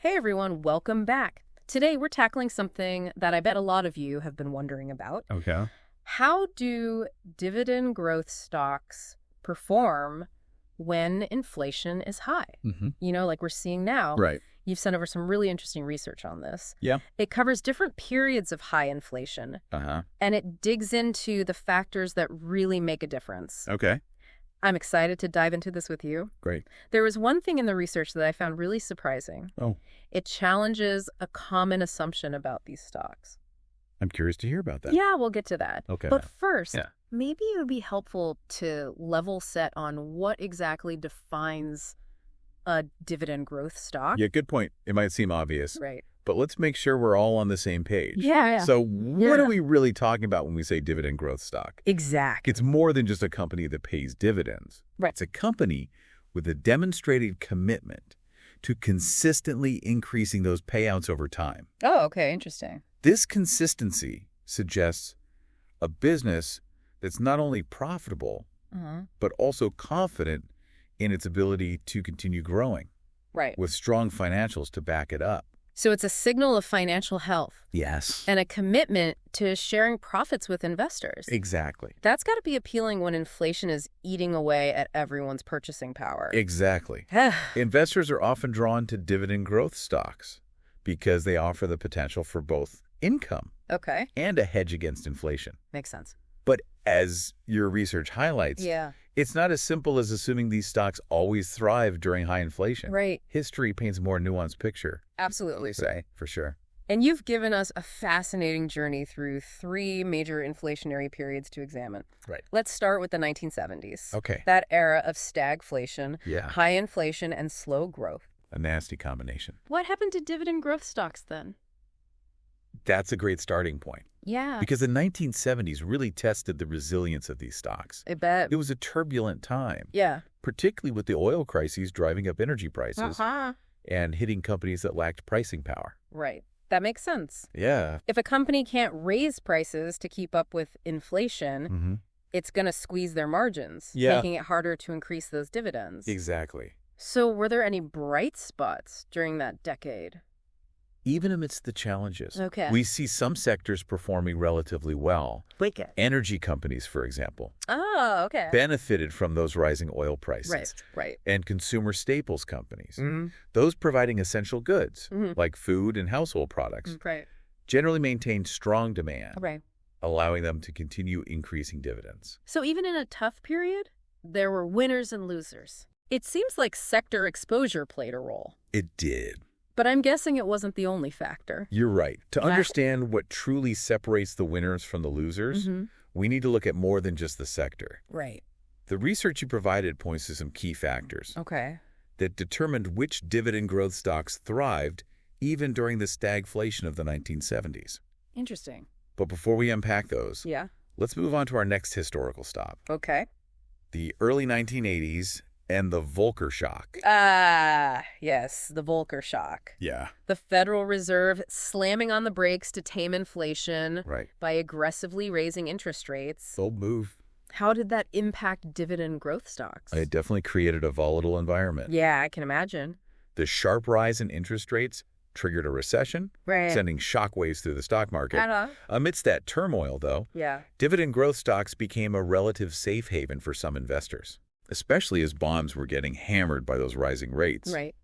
Hey everyone, welcome back. Today we're tackling something that I bet a lot of you have been wondering about. Okay. How do dividend growth stocks perform when inflation is high? Mm-hmm. Like we're seeing now. Right. You've sent over some really interesting research on this. Yeah. It covers different periods of high inflation, Uh-huh. and it digs into the factors that really make a difference. Okay. I'm excited to dive into this with you. Great. There was one thing in the research that I found really surprising. Oh, It challenges a common assumption about these stocks. I'm curious to hear about that. Yeah, we'll get to that. Okay. But first, Yeah. maybe it would be helpful to level set on what exactly defines a dividend growth stock. Yeah, good point. It might seem obvious, Right. but let's make sure we're all on the same page. Yeah. So what are we really talking about when we say dividend growth stock? Exactly. It's more than just a company that pays dividends. Right. It's a company with a demonstrated commitment to consistently increasing those payouts over time. Oh, okay. Interesting. This consistency suggests a business that's not only profitable, but also confident in its ability to continue growing Right. with strong financials to back it up. So it's a signal of financial health Yes. and a commitment to sharing profits with investors. Exactly. That's got to be appealing when inflation is eating away at everyone's purchasing power. Exactly. Investors are often drawn to dividend growth stocks because they offer the potential for both income Okay. and a hedge against inflation. Makes sense. But as your research highlights, Yeah. it's not as simple as assuming these stocks always thrive during high inflation. Right. History paints a more nuanced picture, Absolutely. say, for sure. And you've given us a fascinating journey through three major inflationary periods to examine. Right. Let's start with the 1970s. Okay. That era of stagflation, Yeah. high inflation, and slow growth. A nasty combination. What happened to dividend growth stocks then? That's a great starting point Yeah. because the 1970s really tested the resilience of these stocks. I bet. It was a turbulent time, Yeah. particularly with the oil crises driving up energy prices Uh-huh. and hitting companies that lacked pricing power. Right. That makes sense. Yeah. If a company can't raise prices to keep up with inflation, Mm-hmm. it's going to squeeze their margins, Yeah. making it harder to increase those dividends. Exactly. So were there any bright spots during that decade? Even amidst the challenges, Okay. we see some sectors performing relatively well. Wicked. Energy companies, for example, Oh, okay. benefited from those rising oil prices. Right. And consumer staples companies, Mm-hmm. those providing essential goods Mhm. like food and household products, Right. generally maintained strong demand, Right. allowing them to continue increasing dividends. So even in a tough period, there were winners and losers. It seems like sector exposure played a role, It did. but I'm guessing it wasn't the only factor. You're right. To Right. understand what truly separates the winners from the losers, Mhm. we need to look at more than just the sector. Right. The research you provided points to some key factors Okay. that determined which dividend growth stocks thrived even during the stagflation of the 1970s. Interesting. But before we unpack those, Yeah. let's move on to our next historical stop, Okay. the early 1980s and the Volcker shock. Ah, yes, the Volcker shock. Yeah, The Federal Reserve slamming on the brakes to tame inflation right. by aggressively raising interest rates. Bold move. How did that impact dividend growth stocks? It definitely created a volatile environment. Yeah, I can imagine. The sharp rise in interest rates triggered a recession, Right. sending shockwaves through the stock market. Uh-huh. Amidst that turmoil, though, Yeah. dividend growth stocks became a relative safe haven for some investors, especially as bonds were getting hammered by those rising rates. Right.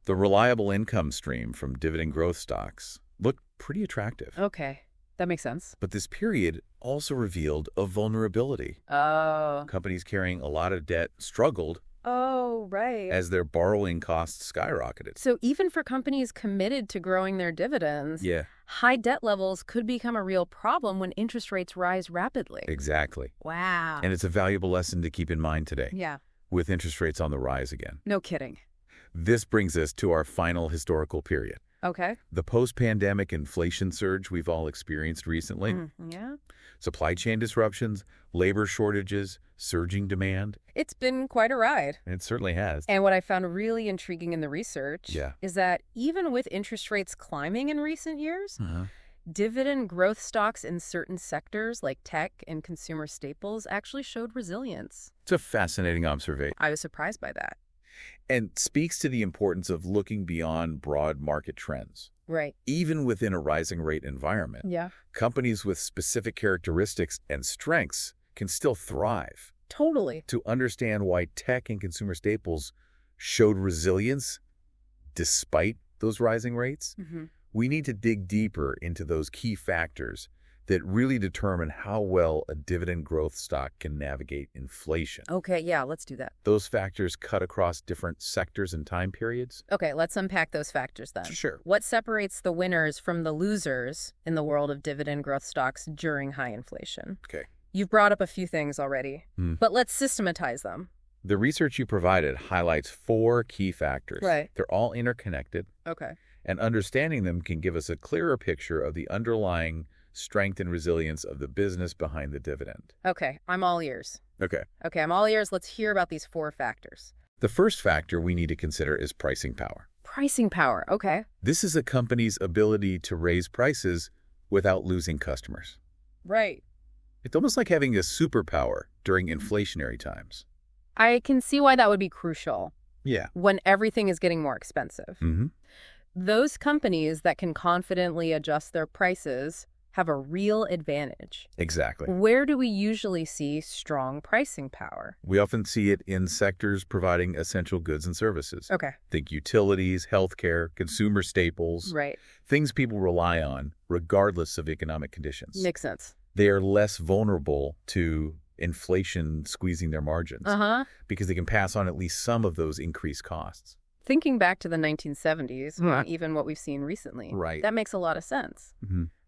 The reliable income stream from dividend growth stocks looked pretty attractive. Okay. That makes sense. But this period also revealed a vulnerability. Oh. Companies carrying a lot of debt struggled Oh, right. as their borrowing costs skyrocketed. So even for companies committed to growing their dividends, Yeah, high debt levels could become a real problem when interest rates rise rapidly. exactly. Wow. And it's a valuable lesson to keep in mind today, Yeah. with interest rates on the rise again. No kidding. This brings us to our final historical period, Okay. the post-pandemic inflation surge we've all experienced recently. Yeah. Supply chain disruptions, labor shortages, surging demand. It's been quite a ride. It certainly has. And what I found really intriguing in the research Yeah. is that even with interest rates climbing in recent years, Uh-huh. dividend growth stocks in certain sectors like tech and consumer staples actually showed resilience. It's a fascinating observation. I was surprised by that. and speaks to the importance of looking beyond broad market trends. Right. Even within a rising rate environment, Yeah. companies with specific characteristics and strengths can still thrive. Totally. To understand why tech and consumer staples showed resilience despite those rising rates, we need to dig deeper into those key factors that really determine how well a dividend growth stock can navigate inflation. Okay, yeah, let's do that. Those factors cut across different sectors and time periods. Okay, let's unpack those factors then. Sure. What separates the winners from the losers in the world of dividend growth stocks during high inflation? Okay. You've brought up a few things already, but let's systematize them. The research you provided highlights 4 key factors. Right. They're all interconnected, Okay. and understanding them can give us a clearer picture of the underlying strength and resilience of the business behind the dividend. Okay, I'm all ears. Okay. Okay, I'm all ears. Let's hear about these 4 factors. The first factor we need to consider is pricing power. Pricing power, okay. This is a company's ability to raise prices without losing customers. Right. It's almost like having a superpower during inflationary times. I can see why that would be crucial Yeah. when everything is getting more expensive. Mm-hmm. Those companies that can confidently adjust their prices have a real advantage. Exactly. Where do we usually see strong pricing power? We often see it in sectors providing essential goods and services. Okay. Think utilities, healthcare, consumer staples, Right. things people rely on regardless of economic conditions. Makes sense. They are less vulnerable to inflation squeezing their margins because they can pass on at least some of those increased costs. Thinking back to the 1970s, even what we've seen recently, Right. that makes a lot of sense.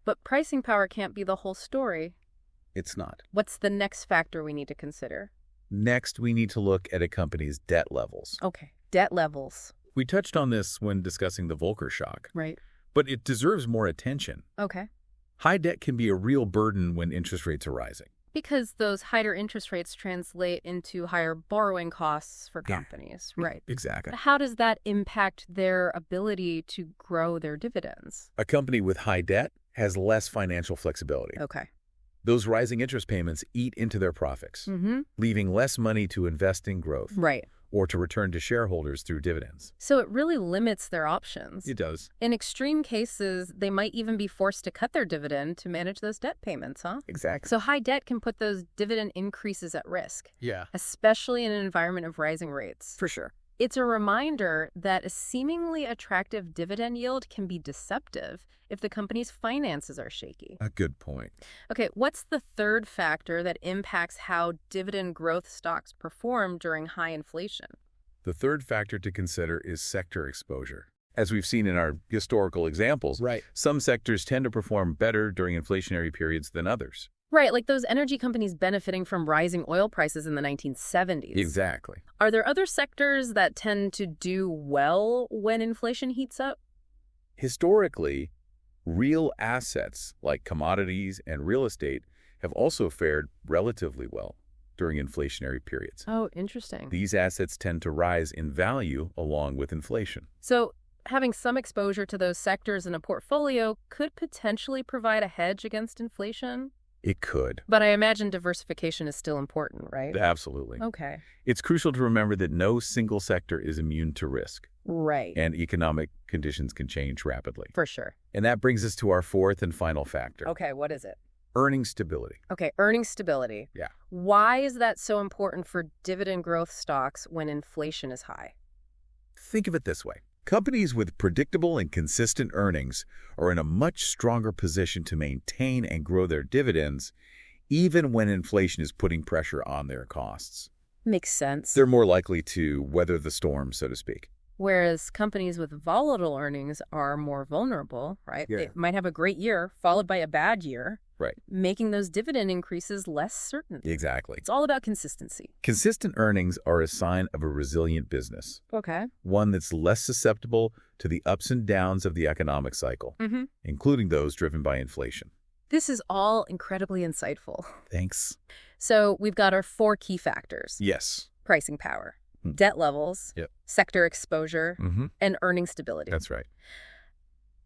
But pricing power can't be the whole story. It's not. What's the next factor we need to consider? Next, we need to look at a company's debt levels. Okay, debt levels. We touched on this when discussing the Volcker shock, Right. but it deserves more attention. Okay. High debt can be a real burden when interest rates are rising. Because those higher interest rates translate into higher borrowing costs for companies. Right. Exactly. But how does that impact their ability to grow their dividends? A company with high debt has less financial flexibility. Okay. Those rising interest payments eat into their profits, leaving less money to invest in growth Right. or to return to shareholders through dividends. So it really limits their options. It does. In extreme cases, they might even be forced to cut their dividend to manage those debt payments, huh? Exactly. So high debt can put those dividend increases at risk, Yeah. especially in an environment of rising rates. For sure. It's a reminder that a seemingly attractive dividend yield can be deceptive if the company's finances are shaky. A good point. Okay, what's the third factor that impacts how dividend growth stocks perform during high inflation? The third factor to consider is sector exposure. As we've seen in our historical examples, some sectors tend to perform better during inflationary periods than others. Right, like those energy companies benefiting from rising oil prices in the 1970s. Exactly. Are there other sectors that tend to do well when inflation heats up? Historically, real assets like commodities and real estate have also fared relatively well during inflationary periods. Oh, interesting. These assets tend to rise in value along with inflation. So having some exposure to those sectors in a portfolio could potentially provide a hedge against inflation? It could. But I imagine diversification is still important, right? Absolutely. Okay. It's crucial to remember that no single sector is immune to risk, Right. and economic conditions can change rapidly. For sure. And that brings us to our fourth and final factor. Okay, what is it? Earning stability. Okay, earning stability. Yeah. Why is that so important for dividend growth stocks when inflation is high? Think of it this way. Companies with predictable and consistent earnings are in a much stronger position to maintain and grow their dividends, even when inflation is putting pressure on their costs. Makes sense. They're more likely to weather the storm, so to speak. Whereas companies with volatile earnings are more vulnerable, right? Yeah. They might have a great year followed by a bad year, Right. making those dividend increases less certain. Exactly. It's all about consistency. Consistent earnings are a sign of a resilient business, Okay. one that's less susceptible to the ups and downs of the economic cycle, including those driven by inflation. This is all incredibly insightful. Thanks. So we've got our 4 key factors. Yes. Pricing power, debt levels, Yep. sector exposure, and earning stability. That's right.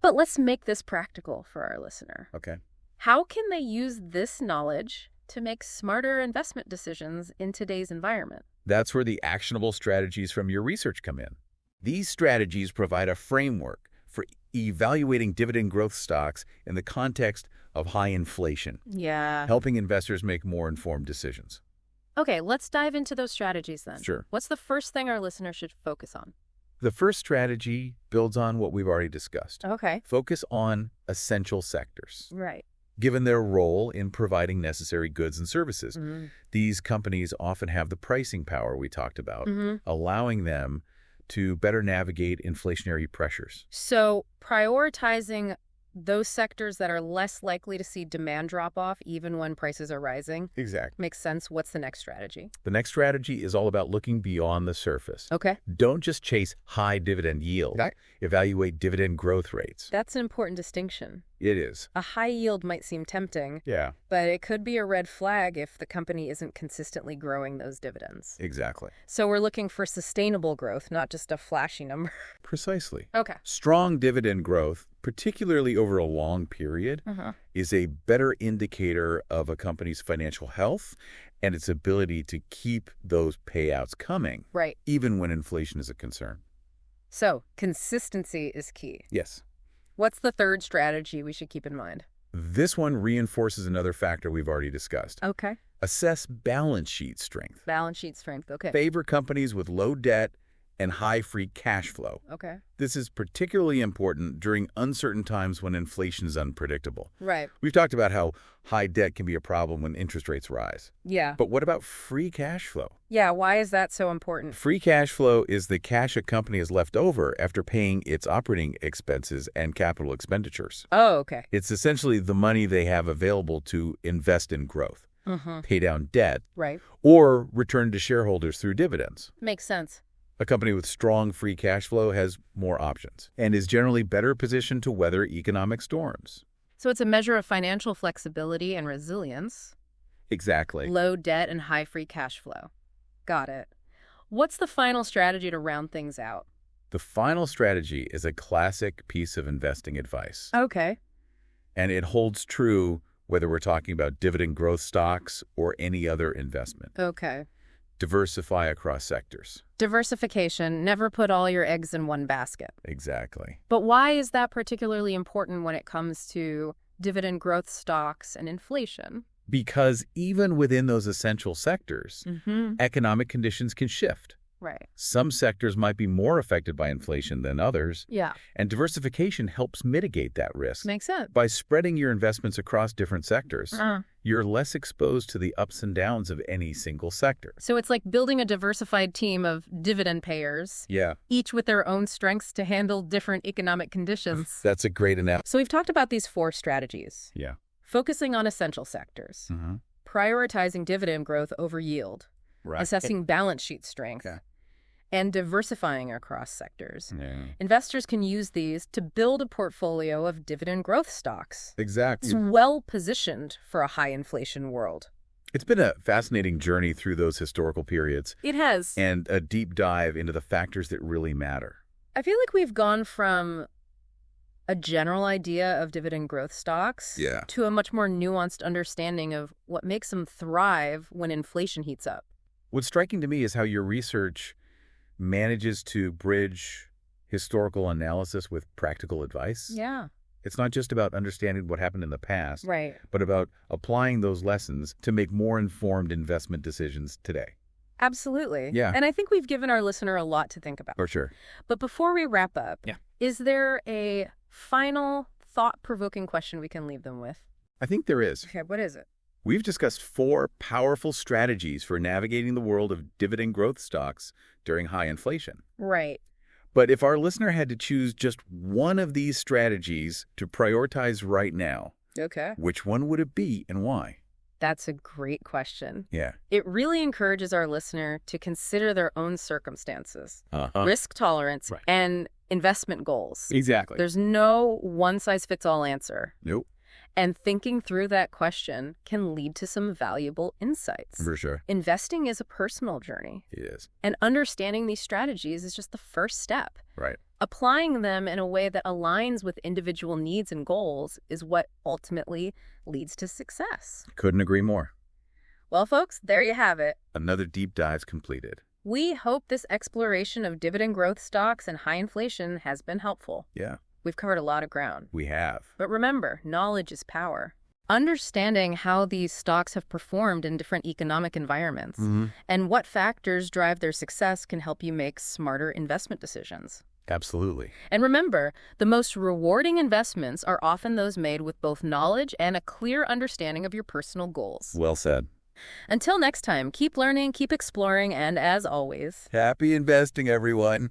But let's make this practical for our listener. Okay. How can they use this knowledge to make smarter investment decisions in today's environment. That's where the actionable strategies from your research come in. These strategies provide a framework for evaluating dividend growth stocks in the context of high inflation, Yeah. helping investors make more informed decisions. Okay, let's dive into those strategies then. Sure. What's the first thing our listeners should focus on? The first strategy builds on what we've already discussed. Okay. Focus on essential sectors. Right. Given their role in providing necessary goods and services, Mm-hmm. these companies often have the pricing power we talked about, Mm-hmm. allowing them to better navigate inflationary pressures. So prioritizing those sectors that are less likely to see demand drop off even when prices are rising Exactly. makes sense. What's the next strategy? The next strategy is all about looking beyond the surface. Okay. Don't just chase high dividend yield. Okay. Evaluate dividend growth rates. That's an important distinction. It is. A high yield might seem tempting, Yeah, but it could be a red flag if the company isn't consistently growing those dividends. exactly. So we're looking for sustainable growth, not just a flashy number. Precisely. Okay. Strong dividend growth, particularly over a long period, is a better indicator of a company's financial health and its ability to keep those payouts coming, Right. even when inflation is a concern. So consistency is key. Yes. What's the third strategy we should keep in mind? This one reinforces another factor we've already discussed. Okay. Assess balance sheet strength. Balance sheet strength. Okay. Favor companies with low debt and high free cash flow. Okay. This is particularly important during uncertain times when inflation is unpredictable. Right. We've talked about how high debt can be a problem when interest rates rise. Yeah. But what about free cash flow? Yeah. Why is that so important? Free cash flow is the cash a company has left over after paying its operating expenses and capital expenditures. Oh, okay. It's essentially the money they have available to invest in growth, pay down debt, Right. or return to shareholders through dividends. Makes sense. A company with strong free cash flow has more options and is generally better positioned to weather economic storms. So it's a measure of financial flexibility and resilience, Exactly. low debt and high free cash flow. Got it. What's the final strategy to round things out? The final strategy is a classic piece of investing advice, Okay. and it holds true whether we're talking about dividend growth stocks or any other investment. Okay. Diversify across sectors. Diversification. Never put all your eggs in one basket. Exactly. But why is that particularly important when it comes to dividend growth stocks and inflation? Because even within those essential sectors, Mm-hmm. economic conditions can shift. Right. Some sectors might be more affected by inflation than others, Yeah. and diversification helps mitigate that risk. Makes sense. By spreading your investments across different sectors, Uh, you're less exposed to the ups and downs of any single sector. so it's like building a diversified team of dividend payers, Yeah, each with their own strengths to handle different economic conditions. that's a great analogy. So we've talked about these 4 strategies. Yeah. Focusing on essential sectors, prioritizing dividend growth over yield, Right. assessing balance sheet strength, Okay. and diversifying across sectors. Yeah. Investors can use these to build a portfolio of dividend growth stocks. Exactly. It's well positioned for a high inflation world. It's been a fascinating journey through those historical periods It has. and a deep dive into the factors that really matter. I feel like we've gone from a general idea of dividend growth stocks to a much more nuanced understanding of what makes them thrive when inflation heats up. What's striking to me is how your research manages to bridge historical analysis with practical advice. Yeah. It's not just about understanding what happened in the past, Right. but about applying those lessons to make more informed investment decisions today. Absolutely. Yeah. And I think we've given our listener a lot to think about. For sure. But before we wrap up, Yeah. is there a final thought-provoking question we can leave them with? I think there is. Okay, what is it? We've discussed 4 powerful strategies for navigating the world of dividend growth stocks during high inflation. Right. But if our listener had to choose just one of these strategies to prioritize right now, Okay. which one would it be and why? That's a great question. Yeah. It really encourages our listener to consider their own circumstances, risk tolerance, Right. and investment goals. Exactly. There's no one-size-fits-all answer. Nope. And thinking through that question can lead to some valuable insights. For sure. Investing is a personal journey, It is. and understanding these strategies is just the first step. Right. Applying them in a way that aligns with individual needs and goals is what ultimately leads to success. Couldn't agree more. Well, folks, there you have it. Another deep dive's completed. We hope this exploration of dividend growth stocks and high inflation has been helpful. Yeah. We've covered a lot of ground. We have. But remember, knowledge is power. Understanding how these stocks have performed in different economic environments and what factors drive their success can help you make smarter investment decisions. Absolutely. And remember, the most rewarding investments are often those made with both knowledge and a clear understanding of your personal goals. Well said. Until next time, keep learning, keep exploring, and as always, happy investing, everyone.